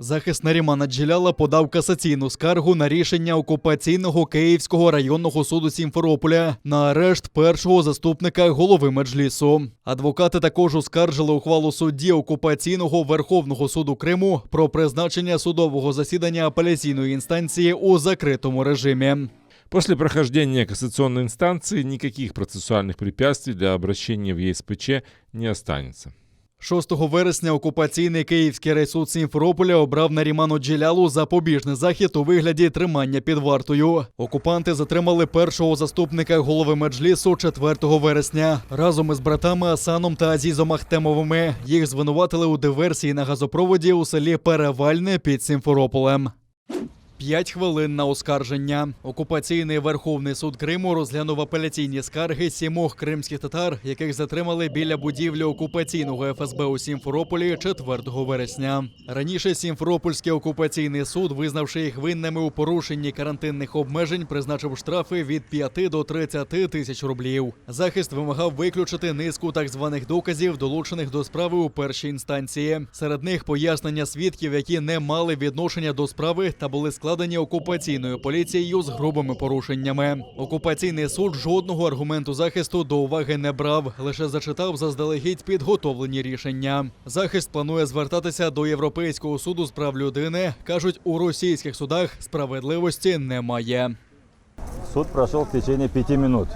Захист Нарімана Джеляла подав касаційну скаргу на рішення окупаційного Київського районного суду Сімферополя на арешт першого заступника голови Меджлісу. Адвокати також оскаржили ухвалу судді окупаційного Верховного суду Криму про призначення судового засідання апеляційної інстанції у закритому режимі. После прохождения кассационной инстанции никаких процессуальных препятствий для обращения в ЕСПЧ не останется. 6 вересня окупаційний Київський райсуд Сімферополя обрав Наріману Джелялу запобіжний захід у вигляді тримання під вартою. Окупанти затримали першого заступника голови Меджлісу 4 вересня. Разом із братами Асаном та Азізом Ахтемовими їх звинуватили у диверсії на газопроводі у селі Перевальне під Сімферополем. 5 хвилин на оскарження. Окупаційний Верховний суд Криму розглянув апеляційні скарги 7 кримських татар, яких затримали біля будівлі окупаційного ФСБ у Сімферополі 4 вересня. Раніше Сімферопольський окупаційний суд, визнавши їх винними у порушенні карантинних обмежень, призначив штрафи від 5 до 30 тисяч рублів. Захист вимагав виключити низку так званих доказів, долучених до справи у першій інстанції. Серед них пояснення свідків, які не мали відношення до справи та були складені окупаційною поліцією з грубими порушеннями. Окупаційний суд жодного аргументу захисту до уваги не брав, лише зачитав заздалегідь підготовлені рішення. Захист планує звертатися до Європейського суду з прав людини. Кажуть, у російських судах справедливості немає. Суд прошел в течение 5 минут.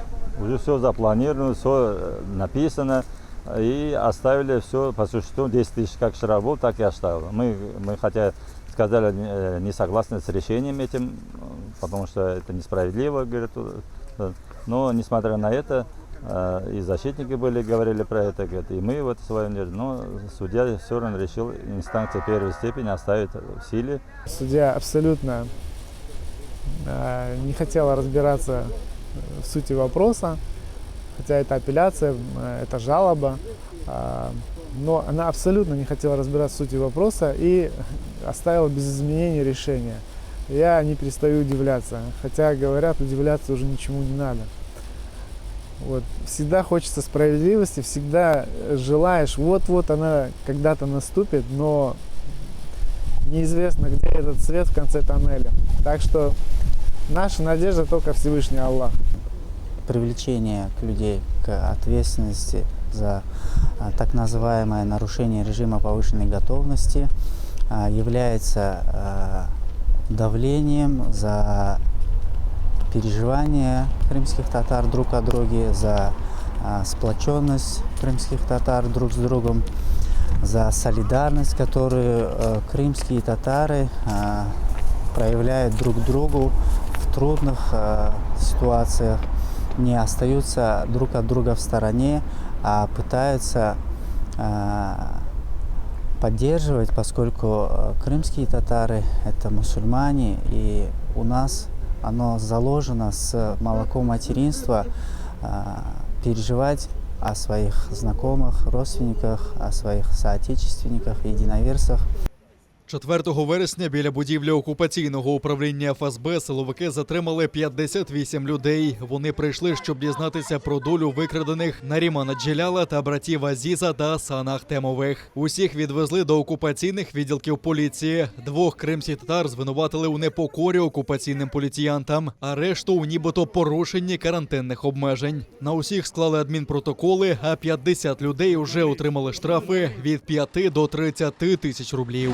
Уже все запланировано, все написано. И оставили все по существу, 10 тысяч как штраф был, так и оставили. Мы хотя сказали, не согласны с решением этим, потому что это несправедливо, говорят. Но несмотря на это, и защитники говорили про это, говорят, и мы вот свое мнение. Но судья все равно решил инстанцию первой степени оставить в силе. Судья абсолютно не хотела разбираться в сути вопроса, хотя это апелляция, это жалоба, но она абсолютно не хотела разбираться в сути вопроса и оставила без изменений решение. Я не перестаю удивляться, хотя говорят, удивляться уже ничему не надо. Вот. Всегда хочется справедливости, всегда желаешь, вот-вот она когда-то наступит, но неизвестно, где этот свет в конце тоннеля. Так что наша надежда только Всевышний Аллах. Привлечение людей к ответственности за так называемое нарушение режима повышенной готовности является давлением за переживания крымских татар друг о друге, за сплоченность крымских татар друг с другом, за солидарность, которую крымские татары проявляют друг другу в трудных ситуациях, не остаются друг от друга в стороне, а пытаются поддерживать, поскольку крымские татары – это мусульмане, и у нас оно заложено с молоком материнства переживать о своих знакомых, родственниках, о своих соотечественниках, единоверцах. 4 вересня біля будівлі окупаційного управління ФСБ силовики затримали 58 людей. Вони прийшли, щоб дізнатися про долю викрадених Нарімана Джеляла та братів Азіза та Асана Ахтемових. Усіх відвезли до окупаційних відділків поліції. 2 кримських татар звинуватили у непокорі окупаційним поліціянтам, а решту у нібито порушенні карантинних обмежень. На усіх склали адмінпротоколи, а 50 людей вже отримали штрафи від 5 до 30 тисяч рублів.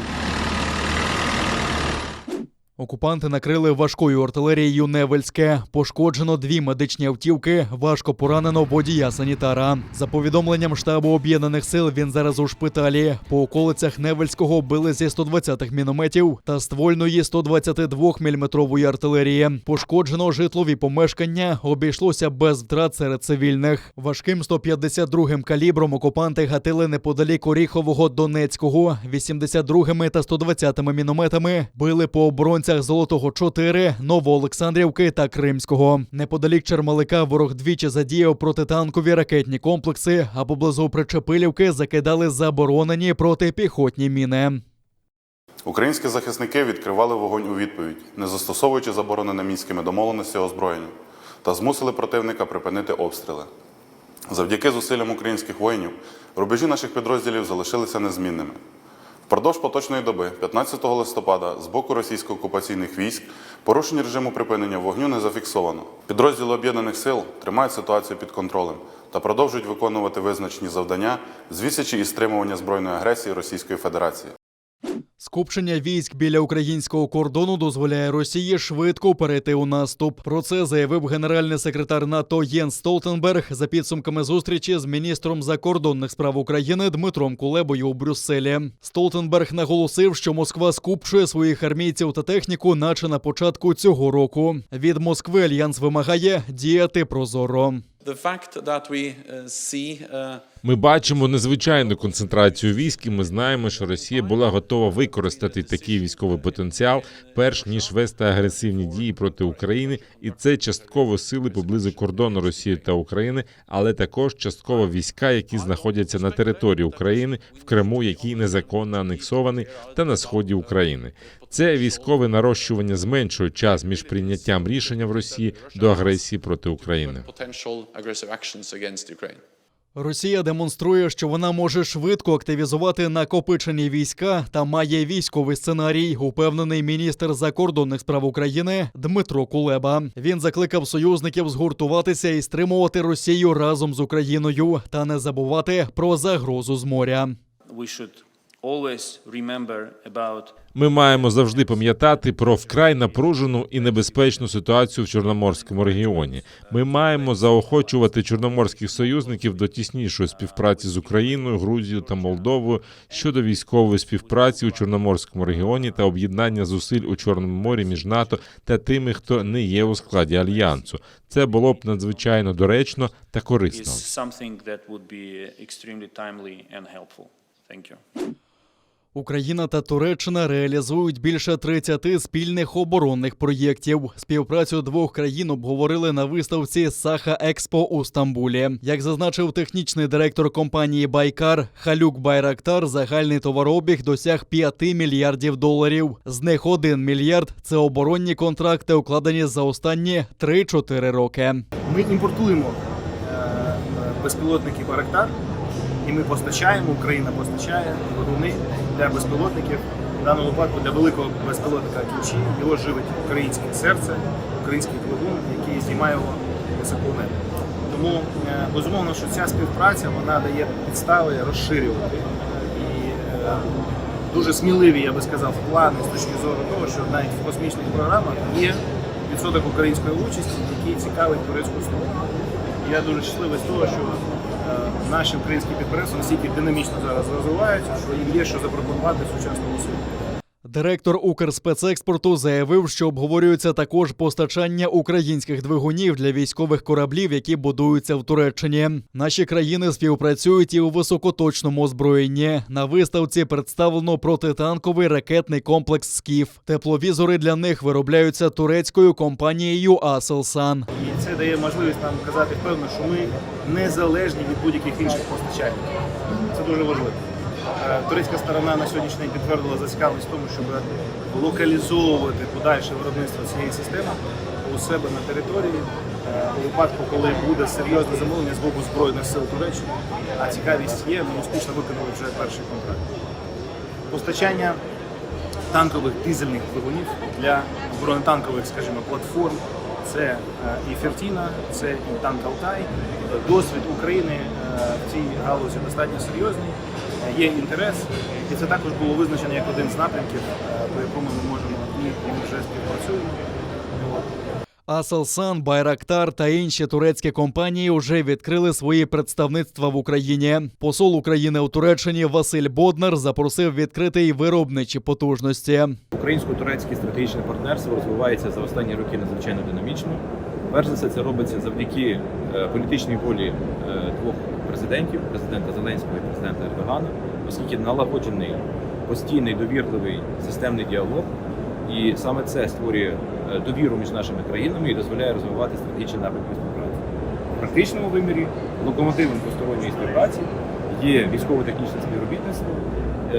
Окупанти накрили важкою артилерією Невельське. Пошкоджено 2 медичні автівки, важко поранено водія-санітара. За повідомленням штабу Об'єднаних сил, він зараз у шпиталі. По околицях Невельського били зі 120-х мінометів та ствольної 122-мм артилерії. Пошкоджено житлові помешкання, обійшлося без втрат серед цивільних. Важким 152-м калібром окупанти гатили неподалік Оріхового Донецького. 82-ми та 120-ми мінометами били по оборонцях Золотого 4, Новоолександрівки та Кримського. Неподалік Чермалика ворог двічі задіяв протитанкові ракетні комплекси, а поблизу Причепилівки закидали заборонені протипіхотні міни. Українські захисники відкривали вогонь у відповідь, не застосовуючи заборонене мінськими домовленостями озброєння, та змусили противника припинити обстріли. Завдяки зусиллям українських воїнів рубежі наших підрозділів залишилися незмінними. Впродовж поточної доби, 15 листопада, з боку російсько-окупаційних військ порушень режиму припинення вогню не зафіксовано. Підрозділи Об'єднаних сил тримають ситуацію під контролем та продовжують виконувати визначені завдання з відсічі і стримування збройної агресії Російської Федерації. Скупчення військ біля українського кордону дозволяє Росії швидко перейти у наступ. Про це заявив генеральний секретар НАТО Єнс Столтенберг за підсумками зустрічі з міністром закордонних справ України Дмитром Кулебою у Брюсселі. Столтенберг наголосив, що Москва скупчує своїх армійців та техніку, наче на початку цього року. Від Москви Альянс вимагає діяти прозоро. Ми бачимо незвичайну концентрацію військ, і ми знаємо, що Росія була готова використати такий військовий потенціал, перш ніж вести агресивні дії проти України, і це частково сили поблизу кордону Росії та України, але також частково війська, які знаходяться на території України, в Криму, який незаконно анексований, та на сході України. Це військове нарощування зменшує час між прийняттям рішення в Росії до агресії проти України. Росія демонструє, що вона може швидко активізувати накопичені війська та має військовий сценарій, упевнений міністр закордонних справ України Дмитро Кулеба. Він закликав союзників згуртуватися і стримувати Росію разом з Україною та не забувати про загрозу з моря. Ми маємо завжди пам'ятати про вкрай напружену і небезпечну ситуацію в Чорноморському регіоні. Ми маємо заохочувати чорноморських союзників до тіснішої співпраці з Україною, Грузією та Молдовою щодо військової співпраці у Чорноморському регіоні та об'єднання зусиль у Чорному морі між НАТО та тими, хто не є у складі Альянсу. Це було б надзвичайно доречно та корисно. Україна та Туреччина реалізують більше 30 спільних оборонних проєктів. Співпрацю двох країн обговорили на виставці Саха-Експо у Стамбулі. Як зазначив технічний директор компанії «Байкар» Халюк Байрактар, загальний товарообіг досяг $5 мільярдів. З них 1 мільярд – це оборонні контракти, укладені за останні 3-4 роки. Ми імпортуємо безпілотники «Байрактар», і ми постачаємо, Україна постачає двигуни для безпілотників, в даному випадку для великого безпілотника «Ключі». Його живить українське серце, український двигун, який знімає його високо в небо. Тому, безумовно, що ця співпраця, вона дає підстави розширювати. І дуже сміливі, я би сказав, плани з точки зору того, що навіть в космічних програмах є відсоток української участі, який цікавить турецьку сторону. Я дуже щасливий з того, що наші українські підприємства настільки динамічно зараз розвиваються, що їм є що запропонувати сучасному світу. Директор Укрспецекспорту заявив, що обговорюється також постачання українських двигунів для військових кораблів, які будуються в Туреччині. Наші країни співпрацюють і у високоточному озброєнні. На виставці представлено протитанковий ракетний комплекс «Скіф». Тепловізори для них виробляються турецькою компанією «Aselsan». І це дає можливість нам казати впевнено, що ми незалежні від будь-яких інших постачальників. Це дуже важливо. Турецька сторона на сьогоднішній день підтвердила зацікавленість в тому, щоб локалізовувати подальше виробництво цієї системи у себе на території у випадку, коли буде серйозне замовлення з боку Збройних сил Туреччини, а цікавість є, ми успішно виконали вже перший контракт. Постачання танкових дизельних двигунів для бронетанкових, скажімо, платформ – це і Фертіна, це і танк Алтай. Досвід України в цій галузі достатньо серйозний. Є інтерес, і це також було визначено як один з напрямків, по якому ми можемо і вже співпрацюємо. «Aselsan», «Байрактар» та інші турецькі компанії вже відкрили свої представництва в Україні. Посол України у Туреччині Василь Боднар запросив відкрити й виробничі потужності. Українсько-турецьке стратегічне партнерство розвивається за останні роки надзвичайно динамічно. Перш за все, це робиться завдяки політичній волі двох президентів, президента Зеленського і президента Ердогана, оскільки налагоджений постійний, довірливий системний діалог. І саме це створює довіру між нашими країнами і дозволяє розвивати стратегічні напрямки співпраці. В практичному вимірі локомотивом двосторонньої співпраці є військово-технічне співробітництво,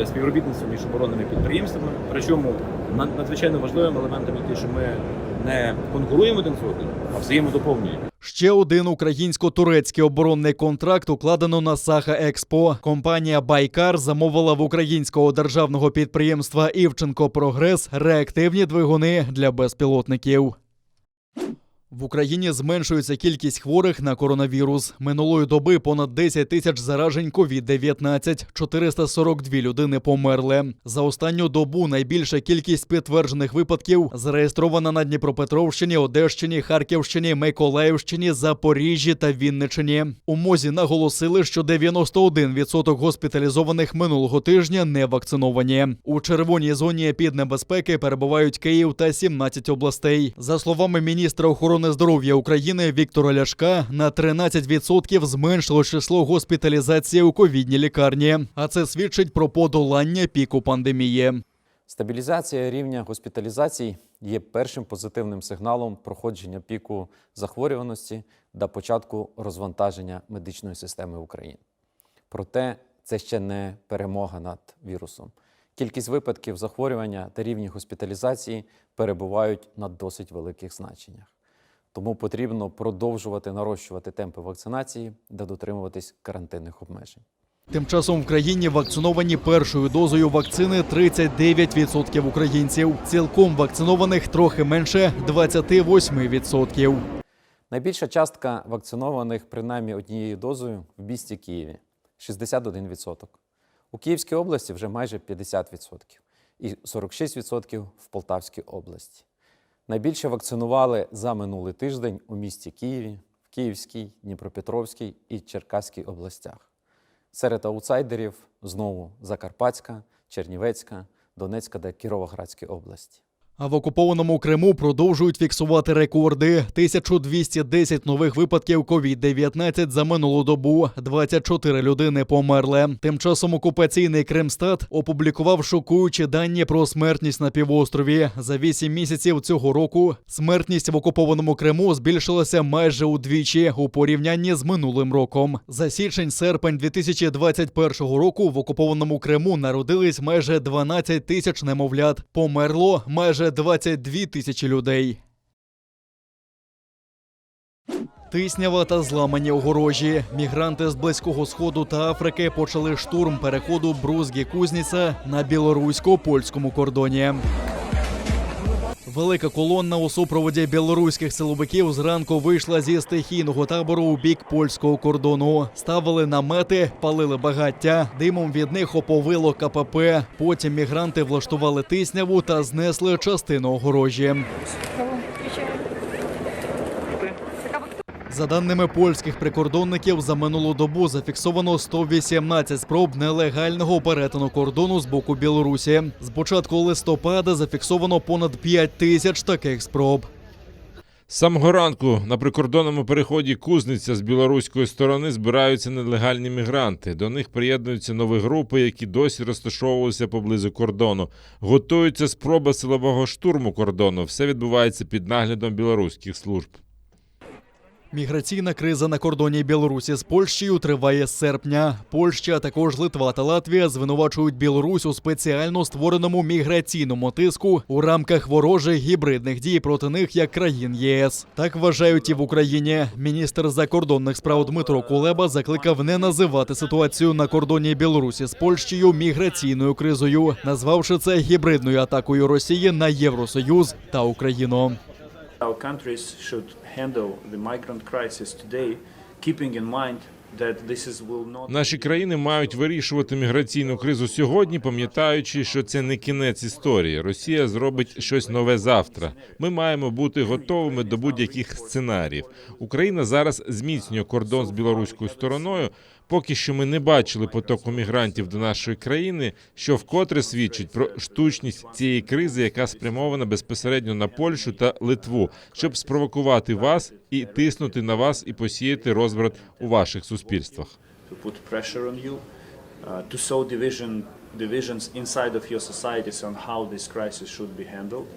співробітництво між оборонними підприємствами. Причому надзвичайно важливим елементом є те, що ми не конкуруємо один з одним, а взаємодоповнюємо. Ще один українсько-турецький оборонний контракт укладено на Саха Експо. Компанія Байкар замовила в українського державного підприємства Івченко Прогрес реактивні двигуни для безпілотників. В Україні зменшується кількість хворих на коронавірус. Минулої доби понад 10 тисяч заражень COVID-19, 442 людини померли. За останню добу найбільша кількість підтверджених випадків зареєстрована на Дніпропетровщині, Одещині, Харківщині, Миколаївщині, Запоріжжі та Вінниччині. У МОЗі наголосили, що 91% госпіталізованих минулого тижня не вакциновані. У червоній зоні епіднебезпеки перебувають Київ та 17 областей. За словами міністра охорони здоров'я України Віктора Ляшка, на 13% зменшило число госпіталізацій у ковідній лікарні. А це свідчить про подолання піку пандемії. Стабілізація рівня госпіталізацій є першим позитивним сигналом проходження піку захворюваності та початку розвантаження медичної системи України. Проте це ще не перемога над вірусом. Кількість випадків захворювання та рівні госпіталізації перебувають на досить великих значеннях. Тому потрібно продовжувати нарощувати темпи вакцинації та дотримуватись карантинних обмежень. Тим часом в країні вакциновані першою дозою вакцини 39% українців. Цілком вакцинованих трохи менше – 28%. Найбільша частка вакцинованих принаймні однією дозою в місті Києві – 61%. У Київській області вже майже 50% і 46% в Полтавській області. Найбільше вакцинували за минулий тиждень у місті Києві, в Київській, Дніпропетровській і Черкаській областях. Серед аутсайдерів знову Закарпатська, Чернівецька, Донецька та Кіровоградська області. А в окупованому Криму продовжують фіксувати рекорди. 1210 нових випадків COVID-19 за минулу добу. 24 людини померли. Тим часом окупаційний Кримстат опублікував шокуючі дані про смертність на півострові. За 8 місяців цього року смертність в окупованому Криму збільшилася майже удвічі у порівнянні з минулим роком. За січень-серпень 2021 року в окупованому Криму народились майже 12 тисяч немовлят. Померло майже 22 тисячі людей. Тиснява та зламані огорожі. Мігранти з Близького Сходу та Африки почали штурм переходу Брузьгі-Кузніца на білорусько-польському кордоні. Велика колонна у супроводі білоруських силовиків зранку вийшла зі стихійного табору у бік польського кордону. Ставили намети, палили багаття, димом від них оповило КПП. Потім мігранти влаштували тисняву та знесли частину огорожі. За даними польських прикордонників, за минулу добу зафіксовано 118 спроб нелегального перетину кордону з боку Білорусі. З початку листопада зафіксовано понад 5 тисяч таких спроб. З самого ранку на прикордонному переході Кузниця з білоруської сторони збираються нелегальні мігранти. До них приєднуються нові групи, які досі розташовувалися поблизу кордону. Готується спроба силового штурму кордону. Все відбувається під наглядом білоруських служб. Міграційна криза на кордоні Білорусі з Польщею триває з серпня. Польща, а також Литва та Латвія звинувачують Білорусь у спеціально створеному міграційному тиску у рамках ворожих гібридних дій проти них як країн ЄС. Так вважають і в Україні. Міністр закордонних справ Дмитро Кулеба закликав не називати ситуацію на кордоні Білорусі з Польщею міграційною кризою, назвавши це гібридною атакою Росії на Євросоюз та Україну. Our countries should handle the migrant crisis today, keeping in mind that this will not... Наші країни мають вирішувати міграційну кризу сьогодні, пам'ятаючи, що це не кінець історії. Росія зробить щось нове завтра. Ми маємо бути готовими до будь-яких сценаріїв. Україна зараз зміцнює кордон з білоруською стороною. Поки що ми не бачили потоку мігрантів до нашої країни, що вкотре свідчить про штучність цієї кризи, яка спрямована безпосередньо на Польщу та Литву, щоб спровокувати вас і тиснути на вас і посіяти розбрат у ваших суспільствах. To put pressure on you, to sow divisions inside of your societies on how this crisis should be handled.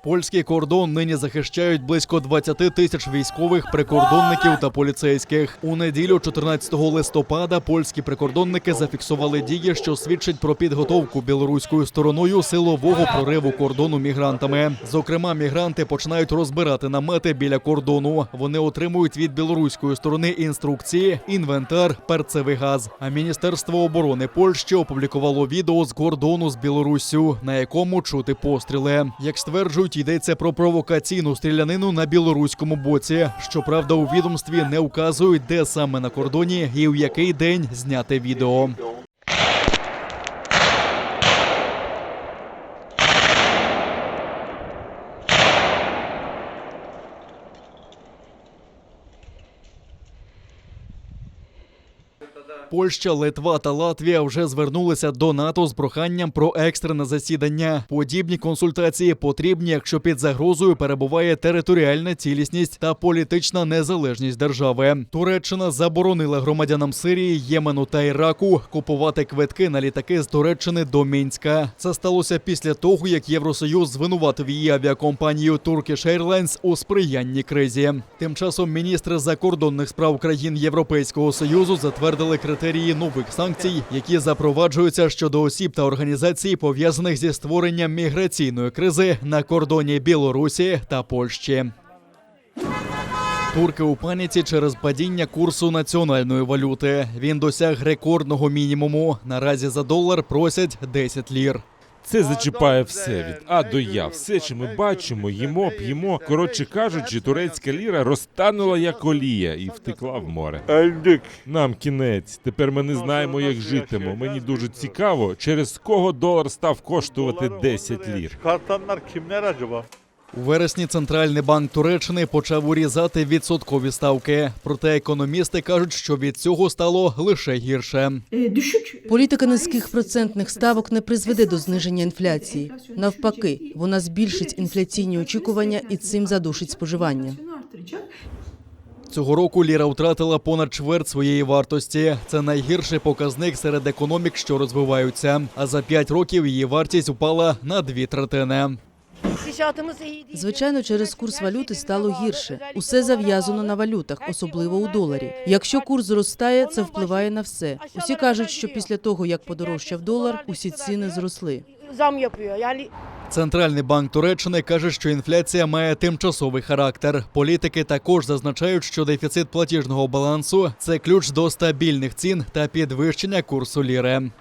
Польський кордон нині захищають близько 20 тисяч військових, прикордонників та поліцейських. У неділю, 14 листопада, польські прикордонники зафіксували дії, що свідчать про підготовку білоруською стороною силового прориву кордону мігрантами. Зокрема, мігранти починають розбирати намети біля кордону. Вони отримують від білоруської сторони інструкції, інвентар, перцевий газ. А Міністерство оборони Польщі опублікувало відео з кордону з Білоруссю, на якому чути постріли. Як стверджують, йдеться про провокаційну стрілянину на білоруському боці. Щоправда, у відомстві не вказують, де саме на кордоні і в який день зняте відео. Польща, Литва та Латвія вже звернулися до НАТО з проханням про екстрене засідання. Подібні консультації потрібні, якщо під загрозою перебуває територіальна цілісність та політична незалежність держави. Туреччина заборонила громадянам Сирії, Ємену та Іраку купувати квитки на літаки з Туреччини до Мінська. Це сталося після того, як Євросоюз звинуватив її авіакомпанію Turkish Airlines у сприянні кризі. Тим часом міністри закордонних справ країн Європейського Союзу затвердили критерії нових санкцій, які запроваджуються щодо осіб та організацій, пов'язаних зі створенням міграційної кризи на кордоні Білорусі та Польщі. Турки у паніці через падіння курсу національної валюти. Він досяг рекордного мінімуму. Наразі за долар просять 10 лір. Це зачіпає все від А до Я. Все, що ми бачимо, їмо, п'ємо. Коротше кажучи, турецька ліра розтанула як олія і втекла в море. Нам кінець. Тепер ми не знаємо, як житимо. Мені дуже цікаво, через кого долар став коштувати 10 лір. У вересні Центральний банк Туреччини почав урізати відсоткові ставки. Проте економісти кажуть, що від цього стало лише гірше. Політика низьких процентних ставок не призведе до зниження інфляції. Навпаки, вона збільшить інфляційні очікування і цим задушить споживання. Цього року ліра втратила понад чверть своєї вартості. Це найгірший показник серед економік, що розвиваються. А за 5 років її вартість упала на 2/3. Звичайно, через курс валюти стало гірше. Усе зав'язано на валютах, особливо у доларі. Якщо курс зростає, це впливає на все. Усі кажуть, що після того, як подорожчав долар, усі ціни зросли. Центральний банк Туреччини каже, що інфляція має тимчасовий характер. Політики також зазначають, що дефіцит платіжного балансу – це ключ до стабільних цін та підвищення курсу ліри.